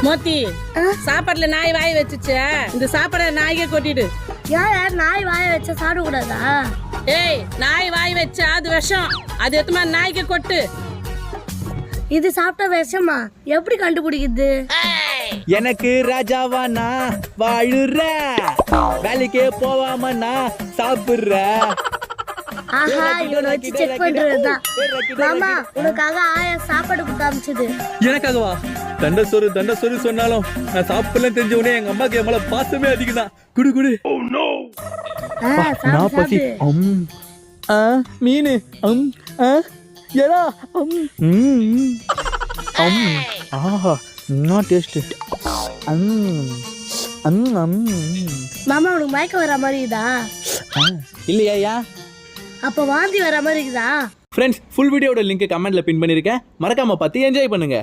மோத்தி சாப்பாட்டுல நாய் வாய் வச்சுச்சு இந்த சாப்பாட நாய்க்கே கொட்டிடு. யார் நாய் வாய வச்சா சாப்பிட கூடாதா? ஏய் நாய் வாய் வச்சா அது விஷம், அது எத்தமா நாய்க்கே கொட்டு. இது சாப்பிட்டா விஷமா? எப்படி கண்டுபிடிக்குது? எனக்கு ராஜாவா நான் வாழுற, வேலைக்கே போவாம நான் சாப்பிடுற. ஆஹா, இவனை வச்சு செக் பண்றதுதான். மாமா, உனக்காக ஆயா சாப்பாடு கொடுத்து அமிச்சது. எனக்காகவா? தண்ட சோறு சொன்னாலும் நான் சாப்பிடலாம் தெரிஞ்ச உடனே எங்க அம்மாக்கு என் மேல பாசமே அதிகம் தான். குடு குடு. நான் பசி. மீன் எடா. ஆஹா, என்ன டேஸ்ட். மாமா, உனக்கு மயக்கம் வர மாதிரி இருக்குதா? இல்லையா? அப்ப வாந்தி வர மாதிரி இருக்குதா? ஃப்ரெண்ட்ஸ், ஃபுல் வீடியோட லிங்க் கமெண்ட்ல பின் பண்ணிருக்கேன், மறக்காம பார்த்து என்ஜாய் பண்ணுங்க.